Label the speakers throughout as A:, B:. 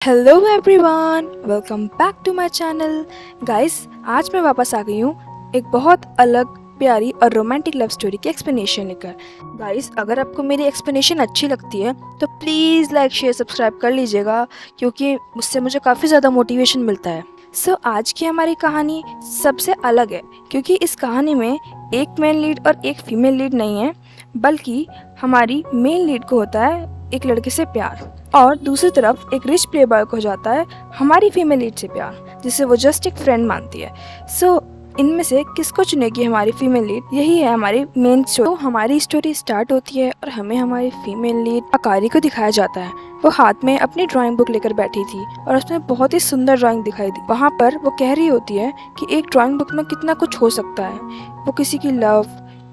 A: Hello everyone, welcome back to my channel. Guys, आज मैं वापस आ गई हूँ एक बहुत अलग, प्यारी और रोमांटिक लव स्टोरी की एक्सप्लेनेशन लेकर। गाइस, अगर आपको मेरी एक्सप्लेनेशन अच्छी लगती है तो प्लीज़ लाइक शेयर सब्सक्राइब कर लीजिएगा, क्योंकि उससे मुझे काफ़ी ज़्यादा मोटिवेशन मिलता है। आज की हमारी कहानी सबसे अलग है, क्योंकि इस कहानी में एक मेन लीड और एक फीमेल लीड नहीं है, बल्कि हमारी मेन लीड को होता है एक लड़के से प्यार, और दूसरी तरफ एक रिच प्ले बॉय को हो जाता है हमारी फीमेल लीड से प्यार, जिसे वो जस्ट एक फ्रेंड मानती है। इनमें से किसको चुनेगी हमारी फीमेल लीड, यही है हमारी मेन स्टोरी। तो हमारी स्टोरी स्टार्ट होती है और हमें हमारी फीमेल लीड अकारी को दिखाया जाता है। वो हाथ में अपनी ड्राइंग बुक लेकर बैठी थी और उसमें बहुत ही सुंदर ड्राइंग दिखाई दी। वहाँ पर वो कह रही होती है कि एक ड्राइंग बुक में कितना कुछ हो सकता है। वो किसी की लव,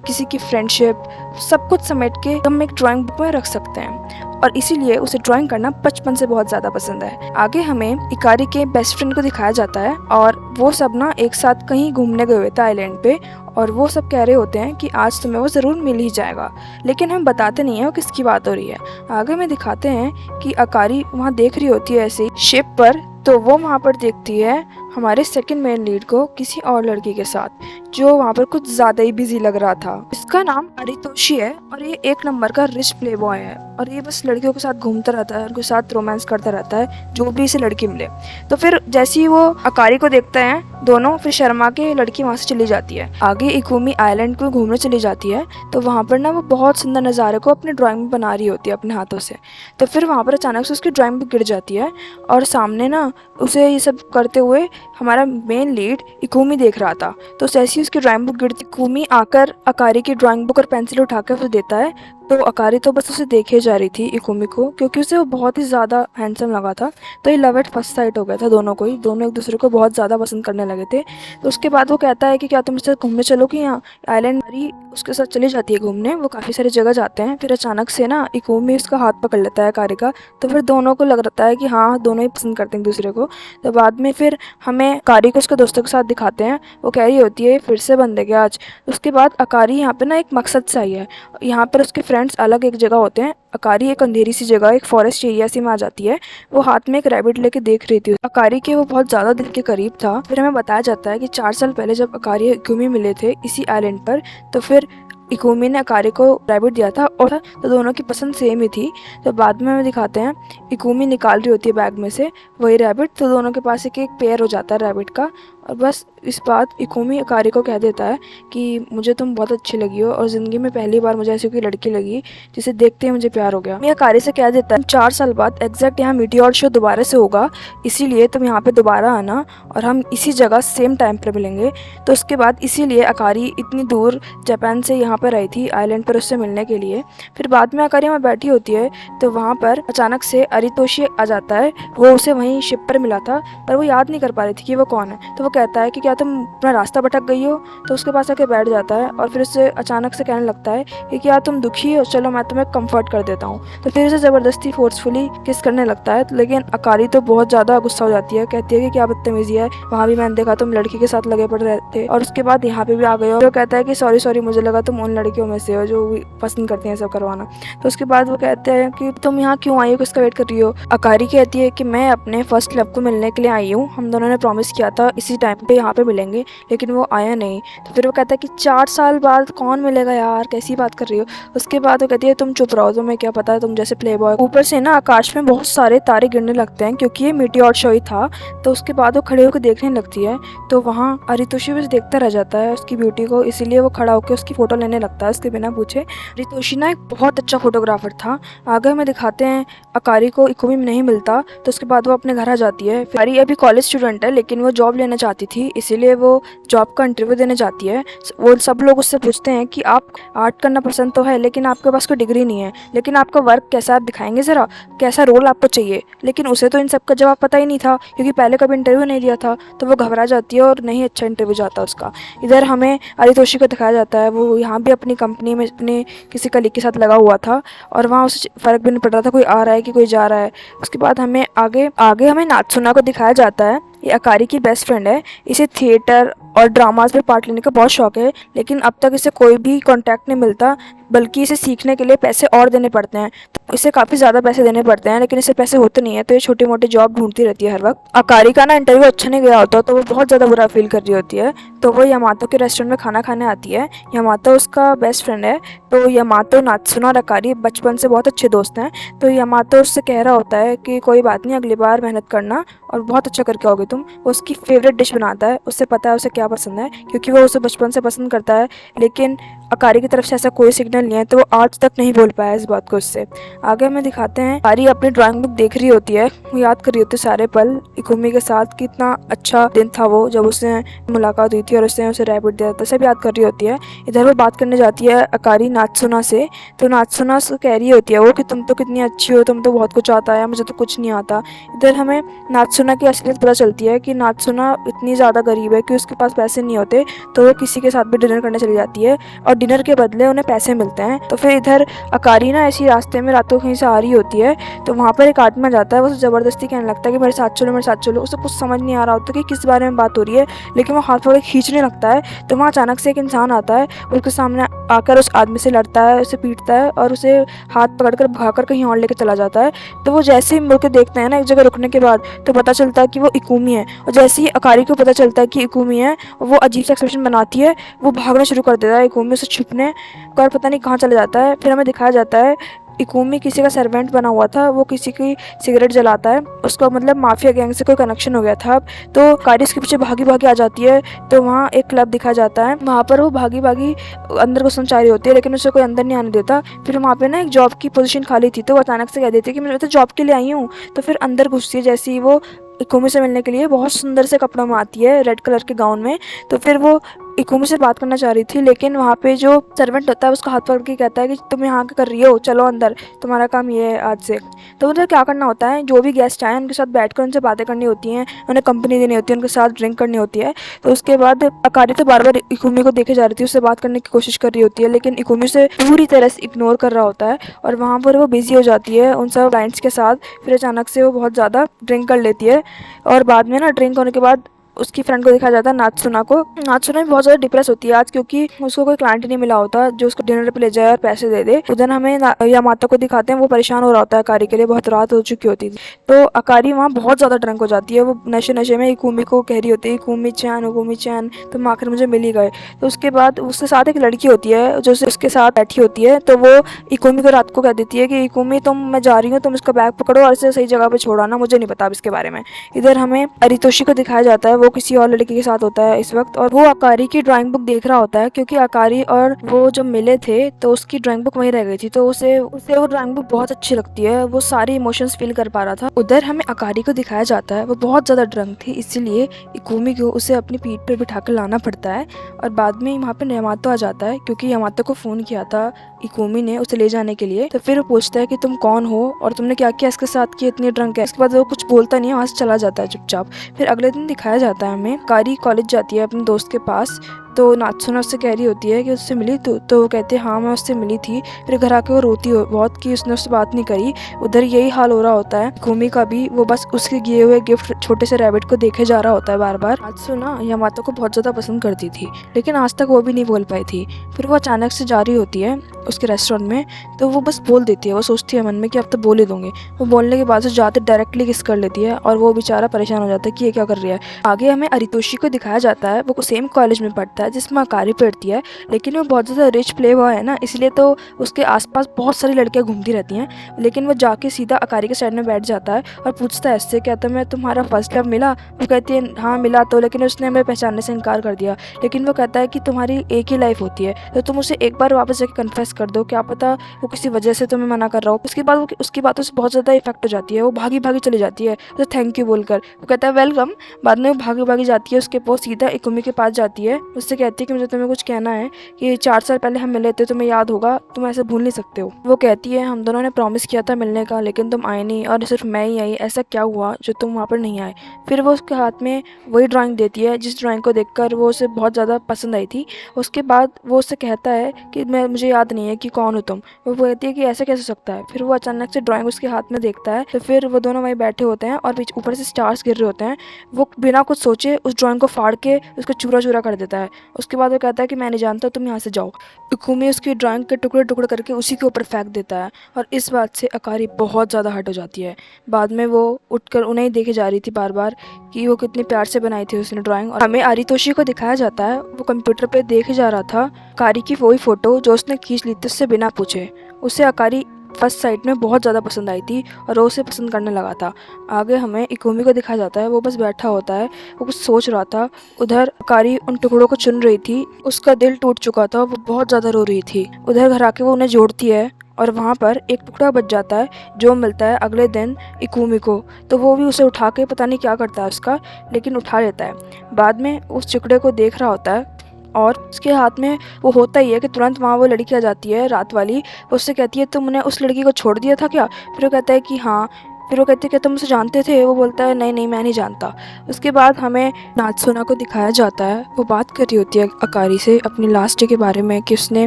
A: किसी की फ्रेंडशिप, सब कुछ समेट के हम एक ड्राइंग बुक में रख सकते हैं, और इसीलिए उसे ड्राइंग करना बचपन से बहुत ज़्यादा पसंद है। आगे हमें इकारी के बेस्ट फ्रेंड को दिखाया जाता है, और वो सब ना एक साथ कहीं घूमने गए हुए थे आइलैंड पे, और वो सब कह रहे होते हैं कि आज तुम्हें वो ज़रूर मिल ही जाएगा, लेकिन हम बताते नहीं है वो किसकी बात हो रही है। आगे में दिखाते हैं कि अकारी वहाँ देख रही होती है ऐसे शिप पर, तो वो वहाँ पर देखती है हमारे सेकंड मेन लीड को किसी और लड़की के साथ, जो वहाँ पर कुछ ज़्यादा ही बिजी लग रहा था। इसका नाम अरितोषी है और ये एक नंबर का रिच प्ले बॉय है, और ये बस लड़कियों के साथ घूमता रहता है, उनके साथ रोमांस करता रहता है जो भी इसे लड़की मिले। तो फिर जैसे ही वो अकारी को देखते हैं दोनों, फिर शर्मा के लड़की वहाँ से चली जाती है। आगे इकुमी आइलैंड को घूमने चली जाती है, तो वहाँ पर ना वो बहुत सुंदर नज़ारे को अपने ड्राइंग में बना रही होती है अपने हाथों से। तो फिर वहाँ पर अचानक से उसकी ड्राइंग भी गिर जाती है, और सामने ना उसे ये सब करते हुए हमारा मेन लीड इकुमी देख रहा था। तो जैसे ही उसकी ड्राइंग बुक गिरती, इकुमी आकर अकारी की ड्राइंग बुक और पेंसिल उठाकर उसे देता है। तो अकारी तो बस उसे देखे जा रही थी इकुमी को, क्योंकि उसे वो बहुत ही ज़्यादा हैंडसम लगा था। तो ये लव एट फर्स्ट साइट हो गया था दोनों को ही, दोनों एक दूसरे को बहुत ज़्यादा पसंद करने लगे थे। तो उसके बाद वो कहता है कि क्या तुम मुझसे घूमने चलोगी यहाँ आइलैंड। हरी उसके साथ चली जाती है घूमने, वो काफ़ी सारी जगह जाते हैं। फिर अचानक से ना इकुमी उसका हाथ पकड़ लेता है अकारी का, तो फिर दोनों को लग रहा है कि हाँ, दोनों ही पसंद करते हैं एक दूसरे को। तो बाद में फिर हमें अकारी को उसके दोस्तों के साथ दिखाते हैं, वो कह रही होती है फिर से बंद है क्या आज। उसके बाद अकारी यहाँ पे ना एक मकसद से आई है, यहाँ पर उसके फ्रेंड्स अलग एक जगह होते हैं, अकारी एक अंधेरी सी जगह, एक फॉरेस्ट एरिया सी में आ जाती है। वो हाथ में एक रैबिट लेके देख रही थी, अकारी के वो बहुत ज़्यादा दिल के करीब था। फिर हमें बताया जाता है कि 4 साल पहले जब अकारी इकुमी मिले थे इसी आइलैंड पर, तो फिर इकुमी ने अकारी को रैबिट दिया था, और तो दोनों की पसंद सेम ही थी। तो बाद में हमें दिखाते हैं इकुमी निकाल रही होती है बैग में से वही रैबिट, तो दोनों के पास एक पेयर हो जाता है रैबिट का। और बस इस बात इकुमी अकारी को कह देता है कि मुझे तुम बहुत अच्छी लगी हो, और ज़िंदगी में पहली बार मुझे ऐसी कोई लड़की लगी जिसे देखते ही मुझे प्यार हो गया। मैं अकारी से कह देता है 4 साल बाद एग्जैक्ट यहाँ मीटियोर शो दोबारा से होगा, इसीलिए तुम यहाँ पे दोबारा आना, और हम इसी जगह सेम टाइम पर मिलेंगे। तो उसके बाद इसीलिए अकारी इतनी दूर जापान से यहाँ पर आई थी आइलैंड पर उससे मिलने के लिए। फिर बाद में अकारी वहाँ बैठी होती है, तो वहाँ पर अचानक से अरितोषी आ जाता है। वो उसे वहीं शिप पर मिला था, पर वो याद नहीं कर पा रही थी कि वो कौन है। तो वो कहता है कि क्या तुम अपना रास्ता भटक गई हो। तो उसके पास आके बैठ जाता है, और फिर उससे अचानक से कहने लगता है कि क्या तुम दुखी हो, चलो मैं तुम्हें कंफर्ट कर देता हूँ। तो फिर उसे ज़बरदस्ती फोर्सफुली किस करने लगता है, लेकिन अकारी तो बहुत ज़्यादा गुस्सा हो जाती है, कहती है कि क्या बदतमीजी है, वहाँ भी मैंने देखा तुम लड़की के साथ लगे पड़े रहते, और उसके बाद यहाँ पे भी आ गए हो। तो कहता है कि सॉरी सॉरी, मुझे लगा तुम उन लड़कियों में से हो जो पसंद करती हैं सब करवाना। तो उसके बाद वो कहते हैं कि तुम यहाँ क्यों आई हो, किसका वेट कर रही हो। अकारी कहती है कि मैं अपने फर्स्ट लव को मिलने के लिए आई हूँ, हम दोनों ने प्रॉमिस किया था इसी टाइम पे यहाँ पे मिलेंगे, लेकिन वो आया नहीं। तो फिर वो कहता है कि 4 साल बाद कौन मिलेगा यार, कैसी बात कर रही हो। उसके बाद वो कहती है तुम चुप रहो, तुम्हें क्या पता है, तुम जैसे प्ले बॉय। ऊपर से ना आकाश में बहुत सारे तारे गिरने लगते हैं, क्योंकि ये मीटियोर शो ही था। तो उसके बाद वो खड़े होकर देखने लगती है, तो वहाँ अरितोषी बस देखता रह जाता है उसकी ब्यूटी को, इसीलिए वो खड़ा होकर उसकी फोटो लेने लगता है उसके बिना पूछे। अरितोषी ना एक बहुत अच्छा फोटोग्राफर था। आगे हमें दिखाते हैं अकारी को इकुमी में नहीं मिलता, तो उसके बाद वो अपने घर आ जाती है। अकारी अभी कॉलेज स्टूडेंट है, लेकिन वो जॉब लेना चाहती थी, इसीलिए वो जॉब का इंटरव्यू देने जाती है। वो सब लोग उससे पूछते हैं कि आप आर्ट करना पसंद तो है, लेकिन आपके पास कोई डिग्री नहीं है, लेकिन आपका वर्क कैसा आप दिखाएंगे ज़रा, कैसा रोल आपको चाहिए। लेकिन उसे तो इन सब का जवाब पता ही नहीं था, क्योंकि पहले कभी इंटरव्यू नहीं दिया था। तो वो घबरा जाती है और नहीं अच्छा इंटरव्यू जाता उसका। इधर हमें अरितोषी को दिखाया जाता है, वो यहाँ भी अपनी कंपनी में अपने किसी कलीग के साथ लगा हुआ था, और वहाँ उसे फ़र्क भी नहीं पड़ रहा था कोई आ रहा है कि कोई जा रहा है। उसके बाद हमें आगे आगे हमें नात्सुना को दिखाया जाता है। ये अकारी की बेस्ट फ्रेंड है, इसे थिएटर और ड्रामाज में पार्ट लेने का बहुत शौक है, लेकिन अब तक इसे कोई भी कांटेक्ट नहीं मिलता बल्कि इसे सीखने के लिए पैसे और देने पड़ते हैं। तो इसे काफ़ी ज़्यादा पैसे देने पड़ते हैं, लेकिन इसे पैसे होते नहीं है, तो ये छोटी मोटी जॉब ढूंढती रहती है हर वक्त। अकारी का ना इंटरव्यू अच्छा नहीं गया होता, तो वो बहुत ज़्यादा बुरा फील कर रही होती है। तो वो यामातो के रेस्टोरेंट में खाना खाने आती है। यामातो उसका बेस्ट फ्रेंड है। तो यामातो, नात्सुना और अकारी बचपन से बहुत अच्छे दोस्त हैं। तो यामातो उससे कह रहा होता है कि कोई बात नहीं, अगली बार मेहनत करना और बहुत अच्छा करके आओगे तुम। वो उसकी फेवरेट डिश बनाता है, उससे पता है उसे क्या पसंद है, क्योंकि वो उसे बचपन से पसंद करता है। लेकिन अकारी की तरफ से ऐसा कोई सिग्नल नहीं है, तो वो आज तक नहीं बोल पाया इस बात को उससे। आगे हमें दिखाते हैं, अकारी अपनी ड्राइंग बुक देख रही होती है। वो याद कर रही होती है सारे पल इकुमी के साथ, कितना अच्छा दिन था वो जब उससे मुलाकात हुई थी और उसने उसे रैबिट दिया था, सब याद कर रही होती है। इधर वो बात करने जाती है अकारी नात्सुना से। तो नात्सुना से कह रही होती है वो कि तुम तो कितनी अच्छी हो, तुम तो बहुत कुछ आता है, मुझे तो कुछ नहीं आता। इधर हमें नात्सुना की असलियत पता चलती है कि नात्सुना इतनी ज़्यादा गरीब है कि उसके पास पैसे नहीं होते, तो वो किसी के साथ भी डिनर करने चली जाती है और डिनर के बदले उन्हें पैसे मिलते हैं। तो फिर इधर अकारी ना ऐसी रास्ते में रातों कहीं से आ रही होती है, तो वहाँ पर एक आदमी जाता है। वो ज़बरदस्ती कहने लगता है कि मेरे साथ चलो, मेरे साथ चलो। उसे कुछ समझ नहीं आ रहा होता कि किस बारे में बात हो रही है, लेकिन वो हाथ पकड़ खींचने लगता है। तो वहाँ अचानक से एक इंसान आता है, उसके सामने आकर उस आदमी से लड़ता है, उसे पीटता है और उसे हाथ पकड़कर भगाकर कहीं और लेकर चला जाता है। तो वो जैसे ही मुड़ के देखते हैं ना एक जगह रुकने के बाद, तो पता चलता है कि वो इकुमी है। और जैसे ही अकारी को पता चलता है कि इकुमी है, वो अजीब सा एक्सप्रेशन बनाती है, वो भागना शुरू कर देता है इकुमी उसे छुपने कर, पता नहीं कहाँ चला जाता है। फिर हमें दिखाया जाता है इकुमी किसी का सर्वेंट बना हुआ था, वो किसी की सिगरेट जलाता है, उसका मतलब माफिया गैंग से कोई कनेक्शन हो गया था अब। तो कारी उसके पीछे भागी भागी आ जाती है। तो वहाँ एक क्लब दिखाया जाता है, वहाँ पर वो भागी भागी अंदर घुसना चाह रही होती है, लेकिन उसे कोई अंदर नहीं आने देता। फिर वहाँ पे ना एक जॉब की पोजीशन खाली थी, तो वो अचानक से कह देती है कि मैं तो जॉब के लिए आई हूँ। तो फिर अंदर घुसती है, जैसे ही वो इकुमी से मिलने के लिए बहुत सुंदर से कपड़ों में आती है, रेड कलर के गाउन में। तो फिर वो इकुमी से बात करना चाह रही थी, लेकिन वहाँ पे जो सर्वेंट होता है उसका हाथ पकड़ के कहता है कि तुम यहाँ क्या कर रही हो, चलो अंदर, तुम्हारा काम ये है आज से। तो उधर क्या करना होता है, जो भी गेस्ट आए उनके साथ बैठकर उनसे बातें करनी होती हैं, उन्हें कंपनी देनी होती है, उनके साथ ड्रिंक करनी होती है। तो उसके बाद अकारी तो बार बार इकुमी को देखे जा रही थी, उससे बात करने की कोशिश कर रही होती है, लेकिन इकुमी से पूरी तरह से इग्नोर कर रहा होता है और वहाँ पर वो बिजी हो जाती है उन सब क्लाइंट्स के साथ। फिर अचानक से वो बहुत ज़्यादा ड्रिंक कर लेती है और बाद में ना ड्रिंक होने के बाद उसकी फ्रेंड को दिखाया जाता है, नात्सुना को। नात्सुना भी बहुत ज़्यादा डिप्रेस होती है आज, क्योंकि उसको कोई क्लाइंट नहीं मिला होता जो उसको डिनर पे ले जाए और पैसे दे दे। उधर हमें यामातो को दिखाते हैं, वो परेशान हो रहा होता है अकारी के लिए, बहुत रात हो चुकी होती थी। तो अकारी वहाँ बहुत ज़्यादा ड्रंक हो जाती है, वो नशे नशे में इकुमी को कह रही होती है इकुमी चैन, तुम आखिर मुझे मिल ही गए। तो उसके बाद उसके साथ एक लड़की होती है जो उसके साथ बैठी होती है, तो वो इकुमी को रात को कह देती है कि इकुमी मैं जा रही हूँ, तुम इसका बैग पकड़ो और इसे सही जगह पे छोड़ो ना, मुझे नहीं पता अब इसके बारे में। इधर हमें अरितोशी को दिखाया जाता है, वो किसी और लड़की के साथ होता है इस वक्त, और वो अकारी की ड्राइंग बुक देख रहा होता है, क्योंकि अकारी और वो जब मिले थे तो उसकी ड्राइंग बुक वहीं रह गई थी, तो उसे वो ड्राइंग बुक बहुत अच्छी लगती है, वो सारे इमोशंस फील कर पा रहा था। उधर हमें अकारी को दिखाया जाता है, वो बहुत ज़्यादा ड्रंक थी, इसीलिए इकुमी को उसे अपनी पीठ पर बिठा कर लाना पड़ता है। और बाद में वहाँ पे यामातो आ जाता है, क्योंकि यामातो को फ़ोन किया था इकुमी ने उसे ले जाने के लिए। तो फिर वो पूछता है कि तुम कौन हो और तुमने क्या किया इसके साथ कि इतनी ड्रंक है। इसके बाद वो कुछ बोलता नहीं है, वहाँ से चला जाता है चुपचाप। फिर अगले दिन दिखाया जाता है हमें कारी कॉलेज जाती है अपने दोस्त के पास, तो नात्सुना उससे कह रही होती है कि उससे मिली तो वो कहते हैं हाँ मैं उससे मिली थी। फिर घर आके वो रोती हो बहुत कि उसने उससे बात नहीं करी। उधर यही हाल हो रहा होता है इकुमी का भी, वो बस उसके दिए हुए गिफ्ट छोटे से रैबिट को देखे जा रहा होता है बार बार। नात्सुना यामातो को बहुत ज़्यादा पसंद करती थी, लेकिन आज तक वो भी नहीं बोल पाई थी। फिर वो अचानक से जा रही होती है उसके रेस्टोरेंट में, तो वो बस बोल देती है, वो सोचती है मन में कि अब तो बोल ही दूंगी। वो बोलने के बाद से जाते डायरेक्टली किस कर लेती है और वो बेचारा परेशान हो जाता है कि ये क्या कर रही है। आगे हमें अरितोशी को दिखाया जाता है, वो सेम कॉलेज में पढ़ता है जिसमें अकारी पढ़ती है, लेकिन वो बहुत ज़्यादा रिच प्ले बॉय है ना, इसलिए तो उसके आसपास बहुत सारी लड़कियां घूमती रहती हैं। लेकिन वो जाके सीधा अकारी के साइड में बैठ जाता है और पूछता है इससे, कहता मैं तुम्हारा फर्स्ट लव मिला? वो कहती है हाँ मिला तो, लेकिन उसने हमें पहचानने से इनकार कर दिया। लेकिन वो कहता है कि तुम्हारी एक ही लाइफ होती है, तो तुम उसे एक बार वापस जाके कन्फेस कर दो, क्या पता वो किसी वजह से तुम्हें मना कर रहा हो। उसके बाद वो उसकी बातों से बहुत ज़्यादा इफेक्ट हो जाती है, वो भागी भागी चली जाती है तो थैंक यू बोलकर। वो कहता है वेलकम। बाद में वो भागी भागी जाती है, उसके पास सीधा इकुमी के पास जाती है, उससे कहती है कि मुझे तुम्हें कुछ कहना है कि 4 साल पहले हम मिले थे, तुम्हें याद होगा, तुम ऐसे भूल नहीं सकते हो। वो कहती है हम दोनों ने प्रॉमिस किया था मिलने का, लेकिन तुम आए नहीं और सिर्फ मैं ही आई, ऐसा क्या हुआ जो तुम वहाँ पर नहीं आए। फिर वो उसके हाथ में वही ड्राइंग देती है जिस ड्राइंग को देखकर वो उसे बहुत ज़्यादा पसंद आई थी। उसके बाद वो उससे कहता है कि मुझे याद नहीं है कि कौन हो तुम। वो कहती है कि ऐसे कैसे हो सकता है। फिर वो अचानक से ड्राइंग उसके हाथ में देखता है, तो फिर वो दोनों वहीं बैठे होते हैं और ऊपर से स्टार्स गिर रहे होते हैं। वो बिना कुछ सोचे उस ड्राइंग को फाड़ के उसको चूरा चूरा कर देता है उसके बाद वो कहता है कि मैं नहीं जानता, तुम यहाँ से जाओ। इकुमी उसकी ड्राइंग के टुकड़े टुकड़े करके उसी के ऊपर फेंक देता है और इस बात से अकारी बहुत ज़्यादा हर्ट हो जाती है। बाद में वो उठकर उन्हें ही देखे जा रही थी बार बार कि वो कितने प्यार से बनाई थी उसने ड्राइंग। और हमें आरितोशी को दिखाया जाता है, वो कंप्यूटर पे देखे जा रहा था अकारी की वही फ़ोटो जो उसने खींच ली थी उससे बिना पूछे। उसे अकारी फर्स्ट साइट में बहुत ज़्यादा पसंद आई थी और वो उसे पसंद करने लगा था। आगे हमें इकुमी को दिखाया जाता है, वो बस बैठा होता है, वो कुछ सोच रहा था। उधर अकारी उन टुकड़ों को चुन रही थी, उसका दिल टूट चुका था, वो बहुत ज़्यादा रो रही थी। उधर घर आके वो उन्हें जोड़ती है और वहाँ पर एक टुकड़ा बच जाता है जो मिलता है अगले दिन इकुमी को। तो वो भी उसे उठा के पता नहीं क्या करता है उसका, लेकिन उठा लेता है। बाद में उस टुकड़े को देख रहा होता है और उसके हाथ में वो होता ही है कि तुरंत वहाँ वो लड़की आ जाती है रात वाली। वो उससे कहती है तुमने उस लड़की को छोड़ दिया था क्या? फिर वो कहता है कि हाँ। फिर वो कहती है कि तुम उसे जानते थे? वो बोलता है नहीं नहीं, मैं नहीं जानता। उसके बाद हमें नात्सुना को दिखाया जाता है, वो बात कर रही होती है अकारी से अपनी लास्ट डे के बारे में कि उसने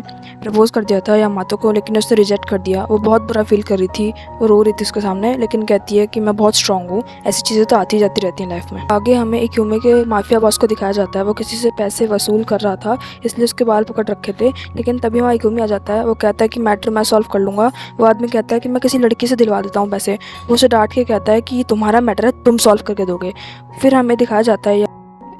A: प्रपोज कर दिया था यामातो को, लेकिन उसने रिजेक्ट कर दिया। वो बहुत बुरा फील कर रही थी, वो रो रही थी उसके सामने, लेकिन कहती है कि मैं बहुत स्ट्रांग हूँ, ऐसी चीज़ें तो आती जाती रहती हैं लाइफ में। आगे हमें इकुमे के माफिया बॉस को दिखाया जाता है, वो किसी से पैसे वसूल कर रहा था इसलिए उसके बाल पकड़ रखे थे। लेकिन तभी वहाँ इकुमी आ जाता है, वो कहता है कि मैटर मैं सॉल्व कर लूँगा। वो आदमी कहता है कि मैं किसी लड़की से दिलवा देता हूँ पैसे। वो उसे डांट के कहता है कि तुम्हारा मैटर है, तुम सॉल्व करके दोगे। फिर हमें दिखाया जाता है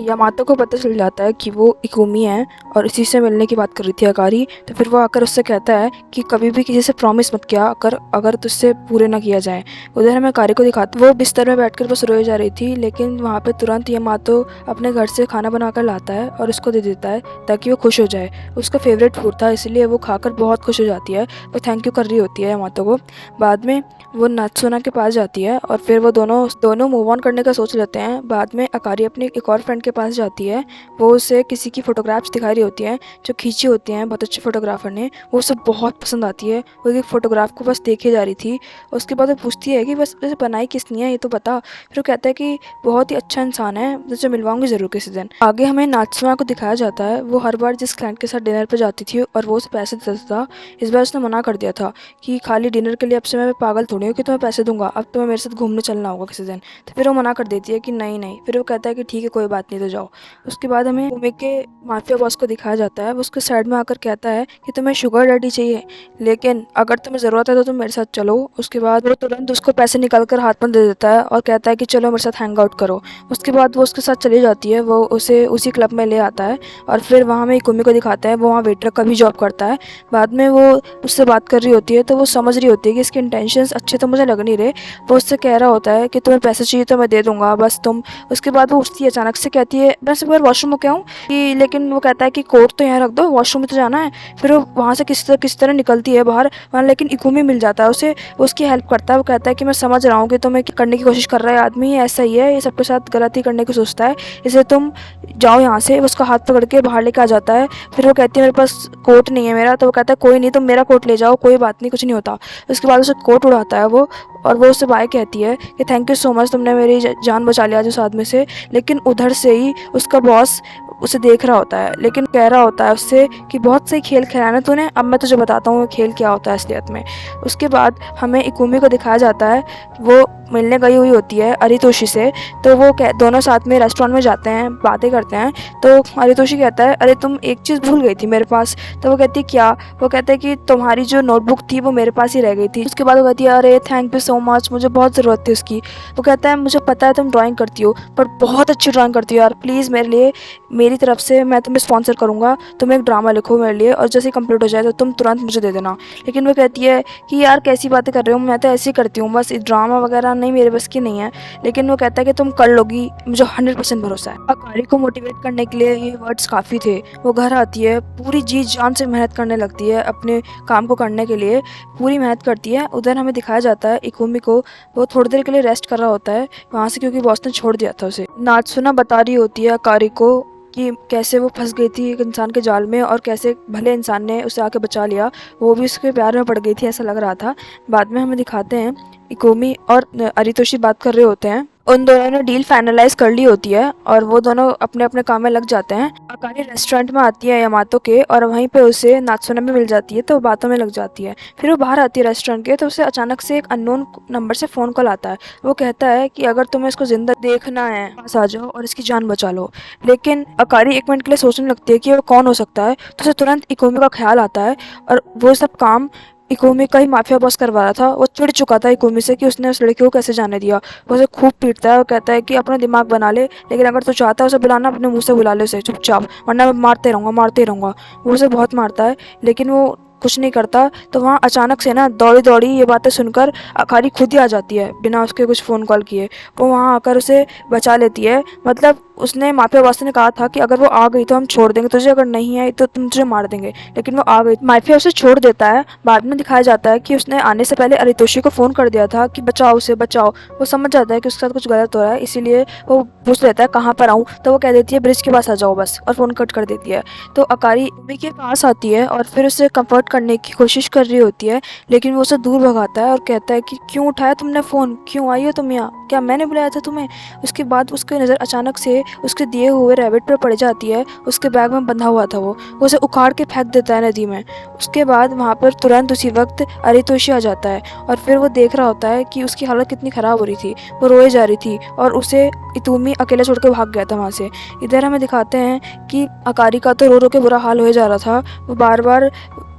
A: यामातो को पता चल जाता है कि वो इकुमी है और इसी से मिलने की बात कर रही थी अकारी। तो फिर वो आकर उससे कहता है कि कभी भी किसी से प्रॉमिस मत किया अगर तुझसे पूरे ना किया जाए। उधर हमें अकारी को दिखाते, वो बिस्तर में बैठकर बस रोए जा रही थी, लेकिन वहाँ पे तुरंत यामातो अपने घर से खाना बनाकर लाता है और उसको दे देता है ताकि वो खुश हो जाए। उसका फेवरेट फूड था इसलिए वो खाकर बहुत खुश हो जाती है, वो थैंक यू कर रही होती है यामातो को। बाद में वो नात्सुना के पास जाती है और फिर वो दोनों मूव ऑन करने का सोच लेते हैं। बाद में अकारी अपनी एक और फ्रेंड के पास जाती है, वो उसे किसी की फ़ोटोग्राफ्स दिखा रही होती हैं जो खींची होती हैं बहुत अच्छे फोटोग्राफर ने। वो उसे बहुत पसंद आती है, वो एक फ़ोटोग्राफ को बस देखे जा रही थी। उसके बाद वो पूछती है कि बस वैसे बनाई किसने है ये तो बता। फिर वो कहता है कि बहुत ही अच्छा इंसान है, तुझे मिलवाऊंगी ज़रूर किसी दिन। आगे हमें नात्सुना को दिखाया जाता है, वो हर बार जिस क्लाइंट के साथ डिनर पर जाती थी और वो उसे पैसे देता था, इस बार उसने मना कर दिया था कि खाली डिनर के लिए अब से मैं पागल थोड़ी हूँ कि तुम्हें पैसे दूंगा, अब तुम्हें मेरे साथ घूमने चलना होगा किसी दिन। तो फिर वो मना कर देती है कि नहीं नहीं। फिर वो कहता है कि ठीक है कोई बात नहीं, तो जाओ। उसके बाद हमें उमे के माफिया बॉस को दिखाया जाता है, वो उसके साइड में आकर कहता है कि तुम्हें शुगर डैडी चाहिए, लेकिन अगर तुम्हें ज़रूरत है तो तुम मेरे साथ चलो। उसके बाद वो तुरंत उसको पैसे निकाल कर हाथ में दे देता है और कहता है कि चलो मेरे साथ हैंग आउट करो। उसके बाद वो उसके साथ चली जाती है, वो उसे उसी क्लब में ले आता है और फिर वहाँ में इकुमी को दिखाता है, वो वहाँ वेटर का भी जॉब करता है। बाद में वो उससे बात कर रही होती है तो वो समझ रही होती है कि इसके इंटेंशंस अच्छे तो मुझे लग नहीं रहे। वो उससे कह रहा होता है कि तुम्हें पैसे चाहिए तो मैं दे दूंगा, बस तुम। उसके बाद वो उठती है अचानक से, कहती है मैं एक बार वॉशरूम में क्या हूँ कि, लेकिन वो कहता है कि कोट तो यहाँ रख दो, वॉशरूम में तो जाना है। फिर वो वहाँ से किस तरह निकलती है बाहर वहाँ, लेकिन इकुमी मिल जाता है उसे, उसकी हेल्प करता है। वो कहता है कि मैं समझ रहा हूँ कि तुम्हें करने की कोशिश कर रहा है आदमी, ऐसा ही है, ये सबके साथ गलत ही करने की सोचता है, इसलिए तुम जाओ यहाँ से। उसका हाथ पकड़ के बाहर लेके आ जाता है। फिर वो कहती है मेरे पास कोट नहीं है मेरा, तो वो कहता है कोई नहीं, तुम मेरा कोट ले जाओ, कोई बात नहीं, कुछ नहीं होता। उसके बाद उसे कोट उड़ाता है वो, और वो उससे बाय कहती है कि थैंक यू सो मच, तुमने मेरी जान बचा लिया आज उस आदमी से। लेकिन उधर से ही उसका बॉस उसे देख रहा होता है, लेकिन कह रहा होता है उससे कि बहुत सही खेल खेला ना तूने, अब मैं तुझे बताता हूँ खेल क्या होता है असलियत में। उसके बाद हमें इकुमी को दिखाया जाता है, वो मिलने गई हुई होती है अरितोशी से। तो वो दोनों साथ में रेस्टोरेंट में जाते हैं, बातें करते हैं। तो अरितोशी कहता है अरे तुम एक चीज़ भूल गई थी मेरे पास। तो वो कहती है क्या? वो कहता है कि तुम्हारी जो नोटबुक थी वो मेरे पास ही रह गई थी। उसके बाद वो कहती है अरे थैंक यू सो मच, मुझे बहुत ज़रूरत थी उसकी। वो कहता है मुझे पता है तुम ड्राइंग करती हो, पर बहुत अच्छी ड्राइंग करती हो यार, प्लीज़ मेरे लिए, मेरी तरफ से मैं तुम्हें स्पॉन्सर करूँगा, तुम एक ड्रामा लिखो मेरे लिए और जैसे कंप्लीट हो जाए तो तुम तुरंत मुझे दे देना। लेकिन वो कहती है कि यार कैसी बातें कर रहे हो, मैं तो ऐसे ही करती हूँ, बस ड्रामा वगैरह नहीं मेरे बस की नहीं है। लेकिन वो कहता है कि तुम कर लोगी, मुझे 100% भरोसा है। अकारी को मोटिवेट करने के लिए ये वर्ड्स काफ़ी थे। वो घर आती है, पूरी जी जान से मेहनत करने लगती है, अपने काम को करने के लिए पूरी मेहनत करती है। उधर हमें दिखाया जाता है इकुमी को, वो थोड़ी देर के लिए रेस्ट कर रहा होता है वहाँ से, क्योंकि बॉस ने छोड़ दिया था उसे। नात्सुना बता रही होती है अकारी को कि कैसे वो फंस गई थी एक इंसान के जाल में और कैसे भले इंसान ने उसे आके बचा लिया, वो भी उसके प्यार में पड़ गई थी ऐसा लग रहा था। बाद में हमें दिखाते हैं इकुमी और अरितोशी बात कर रहे होते हैं उन दोनों ने डील फाइनलाइज कर ली होती है और वो दोनों अपने अपने काम में लग जाते हैं। अकाली रेस्टोरेंट में आती है यामातो के और वहीं पे उसे नात्सुने भी मिल जाती है, तो वो बातों में लग जाती है। फिर वो बाहर आती है रेस्टोरेंट के, तो उसे अचानक से एक अननोन नंबर से फ़ोन कॉल आता है। वो कहता है कि अगर तुम्हें इसको ज़िंदा देखना है पास आ जाओ और इसकी जान बचा लो। लेकिन अकारी एक मिनट के लिए सोचने लगती है कि वो कौन हो सकता है, तो उसे तुरंत इकोमी का ख्याल आता है और वो सब काम इकोमी का ही माफिया बॉस करवा रहा था। वो चिढ़ चुका था इकोमी से कि उसने उस लड़की को कैसे जाने दिया। वो उसे खूब पीटता है और कहता है कि अपना दिमाग बना ले, लेकिन अगर तू चाहता है उसे बुलाना अपने मुंह से बुला ले उसे चुपचाप, वरना मैं मारते रहूँगा। वो उसे बहुत मारता है लेकिन वो कुछ नहीं करता। तो वहाँ अचानक से ना दौड़ी दौड़ी ये बातें सुनकर अखारी खुद ही आ जाती है बिना उसके कुछ फ़ोन कॉल किए। वो वहाँ आकर उसे बचा लेती है। मतलब उसने माफिया बॉस ने कहा था कि अगर वो आ गई तो हम छोड़ देंगे तुझे, अगर नहीं आई तो तुम तुझे मार देंगे, लेकिन वो आ गई। माफिया उसे छोड़ देता है। बाद में दिखाया जाता है कि उसने आने से पहले अरितोशी को फ़ोन कर दिया था कि बचाओ उसे बचाओ। वो समझ जाता है कि उसके साथ कुछ गलत हो रहा है, इसीलिए वो पूछ लेता है कहाँ पर आऊँ, तो वो कह देती है ब्रिज के पास आ जाओ बस, और फ़ोन कट कर देती है। तो अकारी उमी के पास आती है और फिर उसे कंफर्ट करने की कोशिश कर रही होती है, लेकिन वो उसे दूर भगाता है और कहता है कि क्यों उठाया तुमने फ़ोन, क्यों आई हो तुम यहाँ, क्या मैंने बुलाया था तुम्हें। उसके बाद उसकी नज़र अचानक से उसके दिए हुए रैबिट पर पड़ जाती है। उसके बैग में बंधा हुआ था वो उसे उखाड़ के फेंक देता है नदी में। उसके बाद वहाँ पर तुरंत उसी वक्त अरितोशी आ जाता है और फिर वो देख रहा होता है कि उसकी हालत कितनी ख़राब हो रही थी। वो रोए जा रही थी और उसे इतूमी अकेला छोड़ के भाग गया था वहाँ से। इधर हमें दिखाते हैं कि अकारी का तो रो रो के बुरा हाल हो जा रहा था। वो बार बार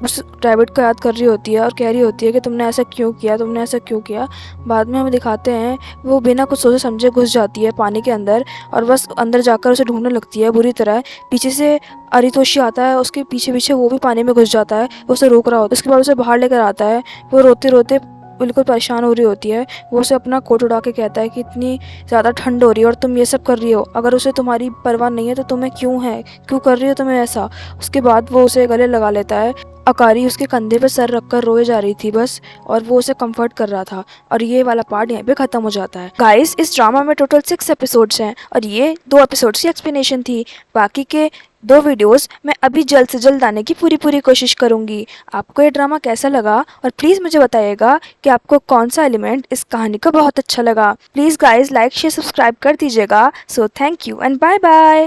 A: उस रैबिट को याद कर रही होती है और कह रही होती है कि तुमने ऐसा क्यों किया, तुमने ऐसा क्यों किया। बाद में हमें दिखाते हैं वो बिना कुछ सोचे समझे घुस जाती है पानी के अंदर और बस अंदर जाकर उसे ढूंढने लगती है बुरी तरह। पीछे से अरितोशी आता है, उसके पीछे पीछे वो भी पानी में घुस जाता है। वो उसे रोक रहा होता है, उसके बाद उसे बाहर लेकर आता है। वो रोते रोते बिल्कुल परेशान हो रही होती है। वो उसे अपना कोट उड़ा के कहता है कि इतनी ज़्यादा ठंड हो रही है और तुम ये सब कर रही हो, अगर उसे तुम्हारी परवाह नहीं है तो तुम्हें क्यों है, क्यों कर रही हो तुम्हें ऐसा। उसके बाद वो उसे गले लगा लेता है। अकारी उसके कंधे पर सर रखकर रोए जा रही थी बस, और वो उसे कंफर्ट कर रहा था। और ये वाला पार्ट यहाँ पे खत्म हो जाता है। गाइस, इस ड्रामा में टोटल 6 एपिसोड्स हैं और ये 2 एपिसोड्स की एक्सप्लेनेशन थी। बाकी के 2 वीडियोस मैं अभी जल्द से जल्द आने की पूरी कोशिश करूंगी। आपको ये ड्रामा कैसा लगा और प्लीज़ मुझे बताइएगा कि आपको कौन सा एलिमेंट इस कहानी का बहुत अच्छा लगा। Please guys like share subscribe कर दीजिएगा। So thank you and bye bye.